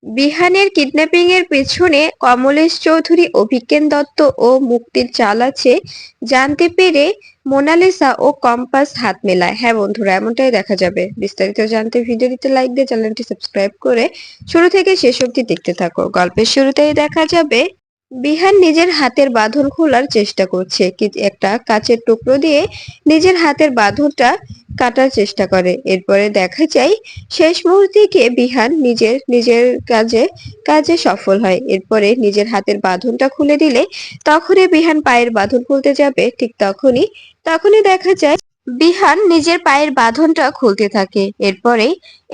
বিহানের kidnapping এর পেছনে কমলেশ চৌধুরী, অভিজ্ঞান দত্ত ও মুক্তির চাল আছে জানতে পেরে মোনালিসা ও কম্পাস হাত মেলায়। হ্যাঁ বন্ধুরা, এমনটাই দেখা যাবে। বিস্তারিত জানতে ভিডিওটিতে লাইক দিয়ে চ্যানেলটি সাবস্ক্রাইব করে শুরু থেকে শেষ অবধি দেখতে থাকো। গল্পের শুরুতেই দেখা যাবে বিহান নিজের হাতের বাঁধন খোলার চেষ্টা করছে। একটা কাচের টুকরো দিয়ে নিজের হাতের বাঁধনটা কাটার চেষ্টা করে। এরপরে দেখা যায় শেষ মুহূর্তে গিয়ে বিহান নিজের নিজের কাজে কাজে সফল হয়। এরপরে নিজের হাতের বাঁধনটা খুলে দিলে তখনই বিহান পায়ের বাঁধন খুলতে যাবে। ঠিক তখনই তখনই দেখা যায় বিহান নিজের পায়ের বাঁধনটা খুলতে থাকে।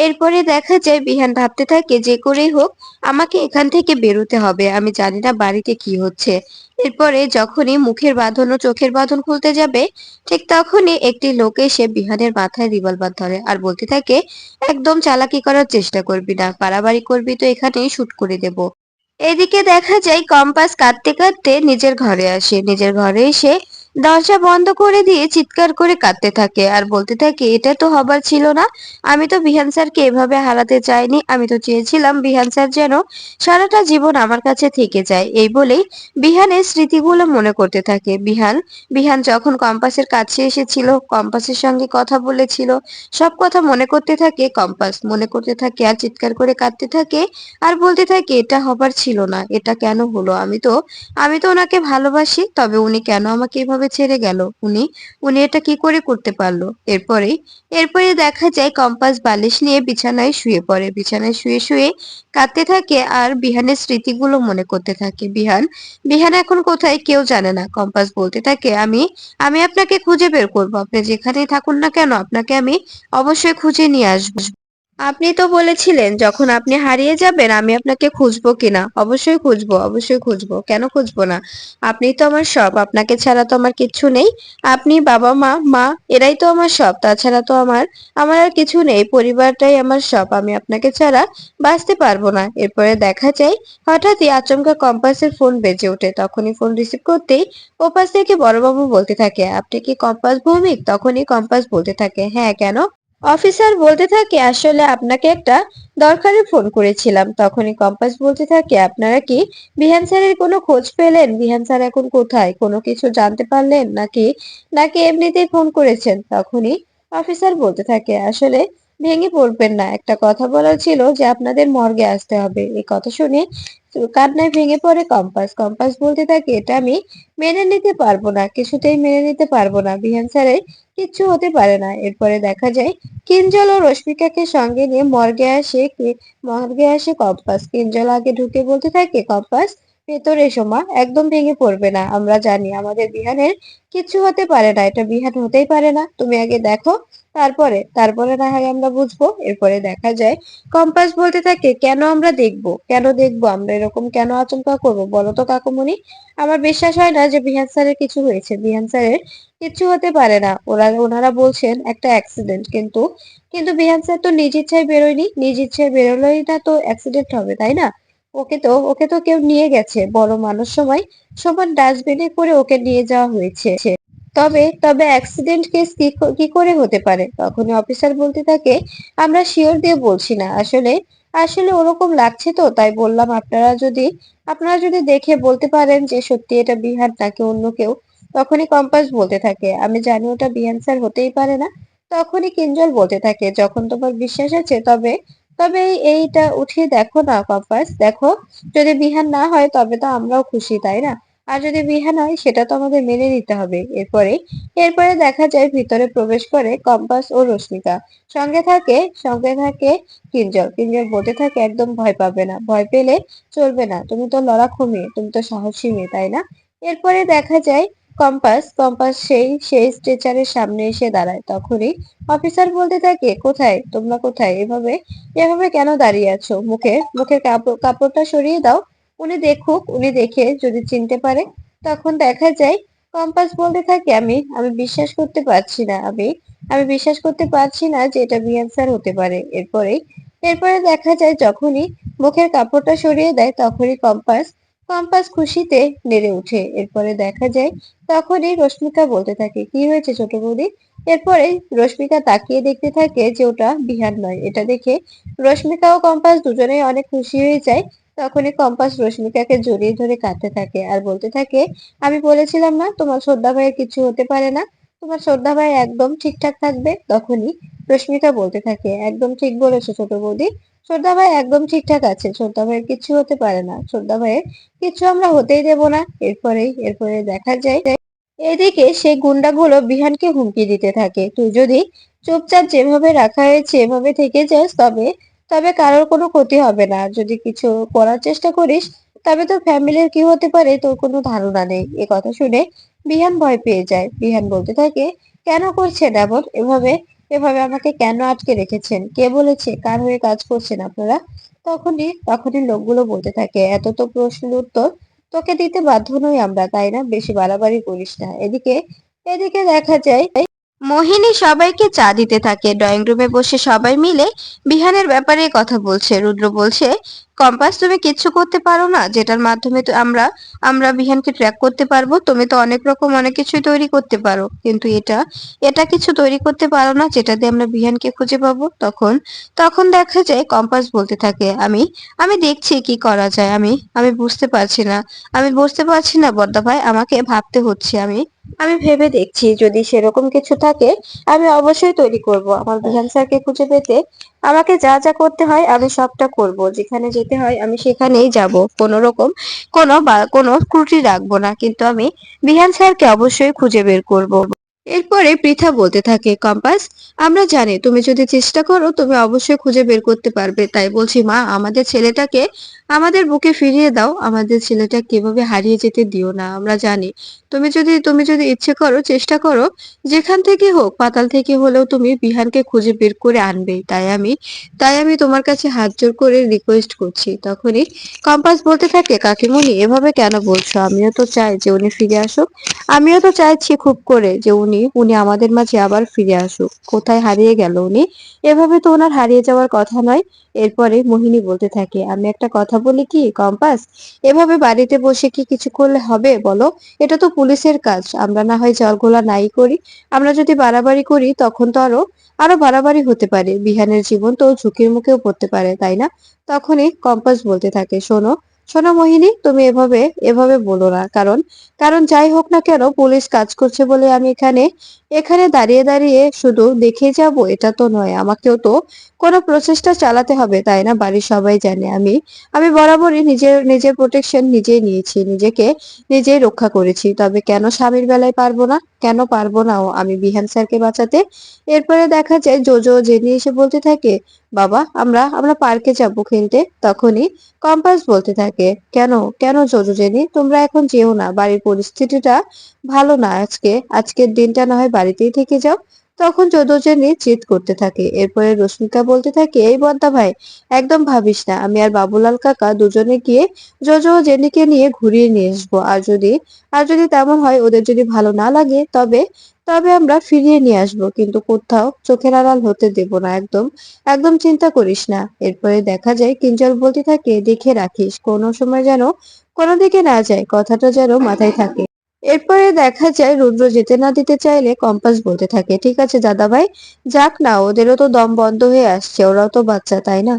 এরপরে দেখা যায় বিহান ভাবতে থাকে যে করেই হোক আমাকে এখান থেকে বেরোতে হবে, আমি জানি না বাড়িতে কি হচ্ছে। এরপরে যখনই মুখের বাঁধন ও চোখের বাঁধন খুলতে যাবে ঠিক তখনই একটি লোক এসে বিহানের মাথায় রিভলভার ধরে আর বলতে থাকে, একদম চালাকি করার চেষ্টা করবি না, বাড়াবাড়ি করবি তো এখানেই শুট করে দেব। এদিকে দেখা যায় কম্পাস কাঁদতে কাঁদতে নিজের ঘরে আসে। নিজের ঘরে এসে দরজা বন্ধ করে দিয়ে চিৎকার করে কাঁদতে থাকে আর বলতে থাকে, এটা তো হবার ছিল না। আমি তো বিহান স্যারকে এভাবে হারাতে চাইনি, আমি তো চেয়েছিলাম বিহান স্যার যেন সারাটা জীবন আমার কাছে থেকে যায়। এই বলেই বিহানের স্মৃতিগুলো মনে করতে থাকে। বিহান বিহান যখন কম্পাসের কাছে এসেছিল, কম্পাসের সঙ্গে কথা বলেছিল, সব কথা মনে করতে থাকে। কম্পাস মনে করতে থাকে আর চিৎকার করে কাঁদতে থাকে আর বলতে থাকে, এটা হবার ছিল না, এটা কেন হলো? আমি তো ওনাকে ভালোবাসি, তবে উনি কেন আমাকে এভাবে ছেড়ে গেল? উনি উনি এটা কি করে করতে পারলো? এরপরে দেখা যায় কম্পাস বালিশ নিয়ে বিছানায় শুয়ে পড়ে। বিছানায় শুয়ে শুয়ে কাঁদতে থাকে আর বিহানের স্মৃতিগুলো মনে করতে থাকে। বিহান এখন কোথায় কেউ জানে না। কম্পাস বলতে থাকে, আমি আমি আপনাকে খুঁজে বের করবো, আপনি যেখানেই থাকুন না কেন আপনাকে আমি অবশ্যই খুঁজে নিয়ে আসবো। আপনি তো বলেছিলেন যখন আপনি হারিয়ে যাবেন আমি আপনাকে খুঁজবো কিনা। অবশ্যই খুঁজবো, অবশ্যই খুঁজবো, কেন খুঁজবো না? আপনি তো আমার সব, আপনাকে ছাড়া তো আমার কিচ্ছু নেই। আপনি, বাবা মা, মা, এরাই তো আমার সব। তাছাড়া তো আমার আমার আর কিছু নেই, পরিবারটাই আমার সব। আমি আপনাকে ছাড়া বাঁচতে পারবো না। এরপরে দেখা যায় হঠাৎই আচমকা কম্পাসের ফোন বেজে ওঠে। তখনই ফোন রিসিভ করতেই ওপাশ থেকে বড়বাবু বলতে থাকে, আপনি কি কম্পাস ভৌমিক? তখনই কম্পাস বলতে থাকে, হ্যাঁ কেন? অফিসার বলতে থাকে, আসলে আপনাকে একটা দরকারে ফোন করেছিলাম। তখনই কম্পাস বলতে থাকে, আপনারা কি বিহান স্যারের কোনো খোঁজ পেলেন? বিহান স্যার এখন কোথায়? কোনো কিছু জানতে পারলেন নাকি নাকি এমনিতেই ফোন করেছেন? তখনই অফিসার বলতে থাকে, আসলে ভেঙে পড়বেন না, একটা কথা বলার ছিল যে আপনাদের মর্গে আসতে হবে। এই কথা শুনে কান্নায় ভেঙে পড়ে কম্পাস। কম্পাস বলতে থাকে, এটা আমি মেনে নিতে পারবো না, কিছুতেই মেনে নিতে পারবো না, বিহান স্যারের কিচ্ছু হতে পারে না। এরপরে দেখা যায় কিঞ্জল ও রশ্মিকাকে সঙ্গে নিয়ে মর্গে আসে কম্পাস। কিঞ্জল আগে ঢুকে বলতে থাকে, কম্পাস ভেতরে এসো মা, একদম ভেঙে পড়বে না, আমরা জানি আমাদের বিহানের কিচ্ছু হতে পারে না, এটা বিহান হতেই পারে না, তুমি আগে দেখো, তারপরে তারপরে না হয় আমরা বুঝবো। এরপরে দেখা যায় কম্পাস বলতে থাকে, কেন আমরা দেখবো, কেন দেখবো, আমরা এরকম কেন আচমকা করবো বলো তো কাকুমণি? আমার বিশ্বাস হয় না যে বিহান স্যারের কিছু হয়েছে, বিহান স্যারের কিচ্ছু হতে পারে না। ওনারা বলছেন একটা অ্যাক্সিডেন্ট, কিন্তু কিন্তু বিহান স্যার তো নিজ ইচ্ছায় বেরোয়নি, নিজ ইচ্ছায় বেরোলেই না তো অ্যাক্সিডেন্ট হবে, তাই না? ওকে তো কেউ নিয়ে গেছে, বড় মানুষ সময় সমান ডাস্টবিনে করে ওকে নিয়ে যাওয়া হয়েছে। তবে তবে অ্যাক্সিডেন্ট কেস কি করে হতে পারে? তখনই অফিসার বলতে থাকে, আমরা শিওর দিয়ে বলছি না, আসলে আসলে ওরকম লাগছে তো তাই বললাম, আপনারা যদি দেখে বলতে পারেন যে সত্যি এটা বিহান নাকি অন্য কেউ। তখনই কম্পাস বলতে থাকে, আমি জানি ওটা বিহান স্যার হতেই পারে না। তখনই কিঞ্জল বলতে থাকে, যখন তোমার বিশ্বাস আছে তবে তবে এইটা উঠিয়ে দেখো না কম্পাস, দেখো, যদি বিহান না হয় তবে তো আমরাও খুশি, তাই না? আর যদি বিহান হয় সেটা তো আমাদের মেনে নিতে হবে। এরপরে দেখা যায় ভিতরে প্রবেশ করে কম্পাস ও রশ্মিকা। সঙ্গে থাকে কিঞ্জল বলতে থাকে, একদম ভয় পাবে না, ভয় পেলে চলবে না, তুমি তো লড়াকু মেয়ে, তুমি তো সাহসী মেয়ে, তাই না? এরপরে দেখা যায় কম্পাস সেই স্ট্রেচারের সামনে এসে দাঁড়ায়। তখনই অফিসার বলতে থাকে, কোথায় তোমরা, কোথায়? এভাবে এভাবে কেন দাঁড়িয়ে আছো? মুখের কাপড়টা সরিয়ে দাও, উনি দেখুক, উনি দেখে যদি চিনতে পারে। তখন দেখা যায় কম্পাস বলতে থাকে, আমি বিশ্বাস করতে পারছি না, আমি বিশ্বাস করতে পারছি না যে এটা বিহান স্যার হতে পারে। এরপরে দেখা যায় যখনই মুখের কাপড়টা সরিয়ে দেয় তখনই কম্পাস কম্পাস খুশিতে নেড়ে ওঠে। এরপরে দেখা যায় তখনই রশ্মিকা বলতে থাকে, কি হয়েছে ছোট বৌদি? এরপরে রশ্মিকা তাকিয়ে দেখতে থাকে যে ওটা বিহান নয়। এটা দেখে রশ্মিকা ও কম্পাস দুজনেই অনেক খুশি হয়ে যায়। তখনই কম্পাস রশ্মিকাকে জড়িয়ে ধরে কাঁদতে থাকে আর বলতে থাকে, আমি বলেছিলাম না তোমার শ্রদ্ধা ভাইয়ের কিছু হতে পারে না, তোমার শ্রদ্ধা ভাই একদম ঠিকঠাক থাকবে। তখনই রশ্মিকা বলতে থাকে, একদম ঠিক বলেছো ছোট বৌদি, শ্রদ্ধা ভাই একদম ঠিকঠাক আছে, শ্রদ্ধা ভাইয়ের কিছু হতে পারে না, শ্রদ্ধা ভাইয়ের কিছু আমরা হতেই দেব না। এরপরে দেখা যায় এদিকে সেই গুন্ডাগুলো বিহানকে হুমকি দিতে থাকে, তুই যদি চুপচাপ যেভাবে রাখা হয়েছে এভাবে থেকে যাস তবে তবে কারোর কোনো ক্ষতি হবে না, আর যদি কিছু করার চেষ্টা করিস তবে তোর ফ্যামিলির কি হতে পারে তোর কোনো ধারণা নেই। এ কথা শুনে বিহান ভয় পেয়ে যায়। বিহান বলতে থাকে, কেন করছেন এমন? এভাবে এভাবে আমাকে কেন আটকে রেখেছেন? কে বলেছে? কার হয়ে কাজ করছেন আপনারা? তখনই লোকগুলো বলতে থাকে, এত তো প্রশ্নের উত্তর তোকে দিতে বাধ্য নই আমরা, তাই না? বেশি বাড়াবাড়ি করিস না। এদিকে দেখা যায় মোহিনী সবাইকে চা দিতে থাকে। ড্রয়িং রুমে বসে সবাই মিলে বিহানের ব্যাপারে কথা বলছে। রুদ্র বলছে, কম্পাস তুমি কিচ্ছু করতে পারো না যেটার মাধ্যমে তো আমরা আমরা বিহানকে ট্র্যাক করতে পারবো? তুমি তো অনেক রকম অনেক কিছুই তৈরি করতে পারো, কিন্তু এটা এটা কিছু তৈরি করতে পারো না যেটা দিয়ে আমরা বিহানকে খুঁজে পাবো। তখন দেখা যায় কম্পাস বলতে থাকে, আমি আমি দেখছি কি করা যায়। আমি আমি বুঝতে পারছি না বড়দা ভাই, আমাকে ভাবতে হচ্ছে। আমি আমি ভেবে দেখছি, যদি সেরকম কিছু থাকে আমি অবশ্যই তৈরি করব। আমার বিহান স্যারকে খুঁজে পেতে আমাকে যা যা করতে হয় আমি সবটা করব, যেখানে যেতে হয় আমি সেখানেই যাব, কোনো রকম কোনো ত্রুটি রাখবো না, কিন্তু আমি বিহান স্যারকে অবশ্যই খুঁজে বের করব। এরপরে পৃথা বলতে থাকে, কম্পাস, আমরা জানি তুমি যদি চেষ্টা করো তুমি অবশ্যই খুঁজে বের করতে পারবে, তাই বলছি মা, আমাদের ছেলেটাকে আমাদের বুকে ফিরিয়ে দাও, আমাদের ছেলেটা কিভাবে হারিয়ে যেতে দিও না। আমরা জানি তুমি যদি ইচ্ছে করো, চেষ্টা করো, যেখান থেকে হোক, পাতাল থেকে হলেও তুমি বিহানকে খুঁজে বের করে আনবে। তাই আমি তোমার কাছে হাত জোর করে রিকোয়েস্ট করছি। তখনই কম্পাস বলতে থাকে, কাকিমণি এভাবে কেন বলছো? আমিও তো চাই যে উনি ফিরে আসুক, আমিও তো চাইছি খুব করে যে উনি উনি আমাদের মাঝে আবার ফিরে আসুক। কোথায় হারিয়ে গেল উনি? এভাবে তো ওনার হারিয়ে যাওয়ার কথা নয়। এরপরে মোহিনী বলতে থাকে, আমি একটা কথা বলি কি কম্পাস, এভাবে বাড়িতে বসে কি কিছু করলে হবে বলো? এটা তো পুলিশের কাজ, আমরা না হয় জলঘোলা নাই করি। আমরা যদি বাড়াবাড়ি করি তখন তো আরো আরো বাড়াবাড়ি হতে পারে, বিহানের জীবন তো ঝুঁকির মুখেও পড়তে পারে, তাই না? তখনই কম্পাস বলতে থাকে, শোনো শোনো মোহিনী, তুমি এভাবে এভাবে বলো না। কারণ কারণ যাই হোক না কেন, পুলিশ কাজ করছে বলে আমি এখানে এখানে দাঁড়িয়ে দাঁড়িয়ে শুধু দেখে যাব এটা তো নয়, আমাকেও তো কোনো প্রচেষ্টা চালাতে হবে, তাই না? বাড়ির সবাই জানে আমি আমি বরাবরই নিজের নিজের প্রোটেকশন নিজেই নিয়েছি, নিজেকে নিজেই রক্ষা করেছি। তবে কেন স্বামীর বেলায় পারবো না? কেন পারবো না আমি বিহান স্যারকে বাঁচাতে? এরপরে দেখা যায় জোজো জেনি এসে বলতে থাকে, বাবা আমরা আমরা পার্কে যাব খেলতে। তখনই কম্পাস বলতে থাকে, কেন কেন জোজো জেনি, তোমরা এখন যেও না, বাড়ির পরিস্থিতিটা ভালো না, আজকের দিনটা না হয় বাড়িতেই থেকে যাও। তখন জোজো জেনি জিদ করতে থাকে। এরপরে রশ্মিকা বলতে থাকে, এই বদ্দা ভাই, একদম ভাবিস না, আমি আর বাবুলাল কাকা দুজনে গিয়ে জোজো ও জেনিকে নিয়ে ঘুরিয়ে নিয়ে আসবো। আর যদি তেমন হয়, ওদের যদি ভালো না লাগে তবে তবে আমরা ফিরিয়ে নিয়ে আসবো, কিন্তু কোথাও চোখের আড়াল হতে দেব না, একদম একদম চিন্তা করিস না। এরপরে দেখা যায় কিঞ্জল বলতে থাকে, দেখে রাখিস কোনো সময় যেন কোনো দিকে না যায়, কথাটা যেন মাথায় থাকে। এরপরে দেখা যায় রুদ্র যেতে না দিতে চাইলে কম্পাস বলতে থাকে, ঠিক আছে দাদা ভাই, যাক না, ওদেরও তো দম বন্ধ হয়ে আসছে, ওরাও তো বাচ্চা, তাই না?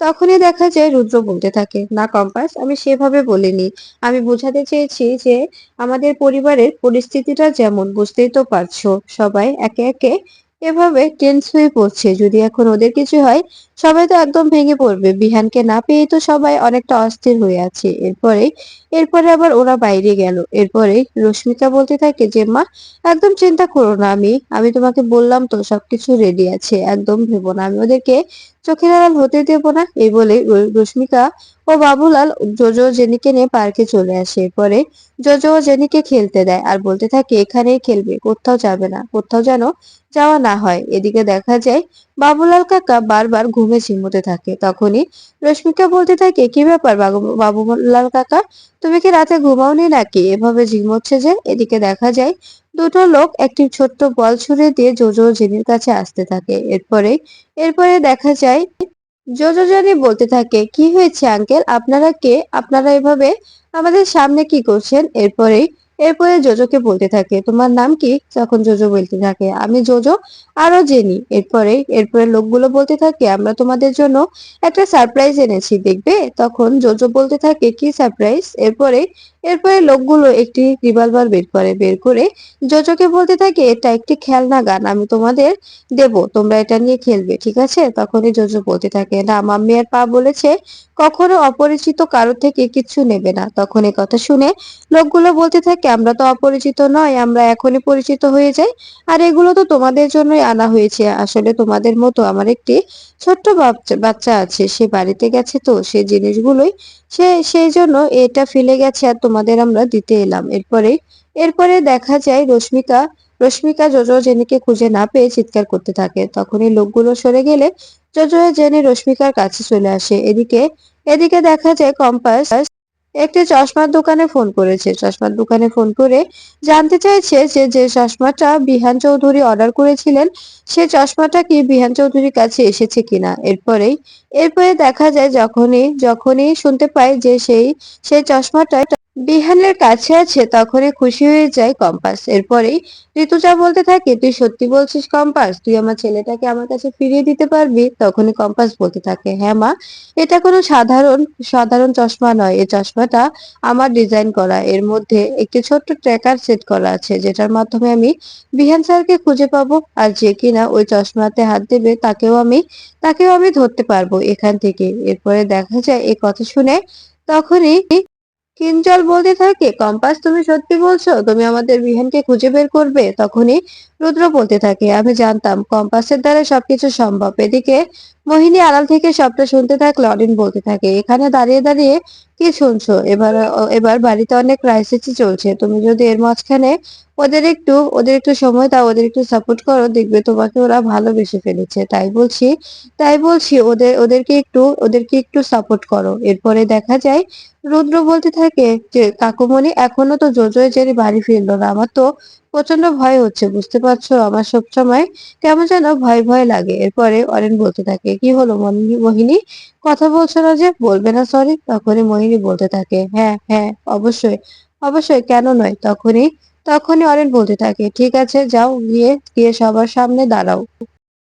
তখনই দেখা যায় রুদ্র বলতে থাকে, না কম্পাস, আমি সেভাবে বলিনি, আমি বোঝাতে চেয়েছি যে আমাদের পরিবারের পরিস্থিতিটা যেমন, বুঝতেই তো পারছো, সবাই একে একে এভাবে টেন্স হয়ে পড়ছে, যদি এখন ওদের কিছু হয় সবাই তো একদম ভেঙে পড়বে, বিহানকে না পেয়েই তো সবাই অনেকটা অস্থির হয়ে আছে। এরপরে আবার ওরা বাইরে গেল। এরপরে রশ্মিকা বলতে থাকে যে, মা একদম চিন্তা করো না, আমি তোমাকে বললাম তো সবকিছু রেডি আছে, একদম ভেবো না, আমি ওদেরকে চোখের আড়াল হতে দেবো না। এই বলে রশ্মিকা ও বাবুলাল জোজো জেনিকে নিয়ে পার্কে চলে আসে। পরে জোজো ও জেনিকে খেলতে দেয় আর বলতে থাকে, এখানেই খেলবে, কোথাও যাবে না, কোথাও যেন যাওয়া না হয়। এদিকে দেখা যায় বাবুলাল কাকা বারবার ঘুমে ঝিমোতে থাকে। তখনই রশ্মিকা বলতে থাকে, কি ব্যাপার বাবুলাল কাকা, তুমি কি রাতে ঘুমাওনি নাকি, এভাবে ঝিমোচ্ছে যে? এদিকে দেখা যায় দুটো লোক একটি ছোট্ট বল ছুড়ে দিয়ে জোজো জেনির কাছে আসতে থাকে। এরপরে দেখা যায় যোজনী বলতে থাকে, কি হয়েছে আঙ্কেল, আপনারা কে, আপনারা এভাবে আমাদের সামনে কি করছেন? এরপরে জোজোকে বলতে থাকে, তোমার নাম কি? তখন জোজো বলতে থাকে, আমি জোজো, আরো জেনি। এরপরে লোকগুলো বলতে থাকে, আমরা তোমাদের জন্য একটা সারপ্রাইজ এনেছি, দেখবে? তখন জোজো বলতে থাকে, কি সারপ্রাইজ? এরপরে লোকগুলো একটি রিভলভার বের করে জোজোকে বলতে থাকে, এটা একটি খেলনা গান, আমি তোমাদের দেব, তোমরা এটা নিয়ে খেলবে, ঠিক আছে? তখনই জোজো বলতে থাকে, না, মাম্মি আর পা বলেছে কখনো অপরিচিত কারো থেকে কিচ্ছু নেবে না। তখন এই কথা শুনে লোকগুলো বলতে থাকে, আমরা তো অপরিচিত নয়, আমরা এখনই পরিচিত হয়ে যাই। আর এগুলো তো তোমাদের জন্যই আনা হয়েছে, আসলে তোমাদের মতো আমার একটি ছোট্ট বাচ্চা আছে, সে বাড়িতে গেছে, তো সে জিনিসগুলোই সেই জন্য এটা ফেলে গেছে, আর তোমাদের আমরা দিতে এলাম। এরপরে দেখা যায় রশ্মিকা জোজো জেনিকে খুঁজে না পেয়ে চিৎকার করতে থাকে। তখনই লোকগুলো সরে গেলে জোজো জেনি রশ্মিকার কাছে চলে আসে। এদিকে দেখা যায় কম্পাস একটি চশমার দোকানে ফোন করেছে। চশমার দোকানে ফোন করে জানতে চাইছে যে চশমাটা বিহান চৌধুরী অর্ডার করেছিলেন, সে চশমাটা কি বিহান চৌধুরীর কাছে এসেছে কিনা। এরপরে দেখা যায় যখনই শুনতে পায় যে সেই চশমাটা বিহানের কাছে আছে, তখনই খুশি হয়ে যায় কম্পাস। এরপরেই ঋতুজা বলতে থাকে, তুই সত্যি বলছিস কম্পাস, তুই আমার ছেলেটাকে আমার কাছে ফিরিয়ে দিতে পারবি? তখনই কম্পাস বলতে থাকে, হ্যাঁ মা, এটা কোনো সাধারণ সাধারণ চশমা নয়, এই চশমাটা আমার ডিজাইন করা, এর মধ্যে একটি ছোট্ট ট্র্যাকার সেট করা আছে, যেটার মাধ্যমে আমি বিহান স্যারকে খুঁজে পাবো, আর যে কিনা ওই চশমাতে হাত দেবে তাকেও আমি ধরতে পারবো এখান থেকে। এরপরে দেখা যায় এই কথা শুনে তখনই কিঞ্জল বলতে থাকে, কম্পাস, তুমি সত্যি বলছো তুমি আমাদের বিহানকে খুঁজে বের করবে? তখনই রুদ্র বলতে থাকে, আমি জানতাম কম্পাসের দ্বারা সবকিছু সম্ভব। এদিকে মোহিনী আড়াল থেকে সবটা শুনতে থাকলে অরিন বলতে থাকে, এখানে দাঁড়িয়ে দাঁড়িয়ে কি শুনছো? এবার বাড়িতে অনেক ক্রাইসিসই চলছে, তুমি যদি এর মাঝখানে ওদের একটু সময় দাও, ওদের একটু সাপোর্ট করো, দেখবে তোমাকে ওরা ভালোবেসে ফেলেছে। তাই বলছি ওদেরকে একটু সাপোর্ট করো। এরপরে দেখা যায় রুদ্র বলতে থাকে যে, কাকুমণি, এখনো তো জোজোয় জেরি বাড়ি ফিরলো না, আমার তো প্রচন্ড ভয় হচ্ছে, বুঝতে পারছো, আমার সব সময় কেমন যেন ভয় ভয় লাগে। এরপরে অরেন বলতে থাকে, কি হলো মোহিনী, কথা বলছো না যে, বলবে না সরি? তখনই মোহিনী বলতে থাকে, হ্যাঁ হ্যাঁ, অবশ্যই অবশ্যই, কেন নয়। তখনই অরেন বলতে থাকে, ঠিক আছে, যাও, গিয়ে গিয়ে সবার সামনে দাঁড়াও।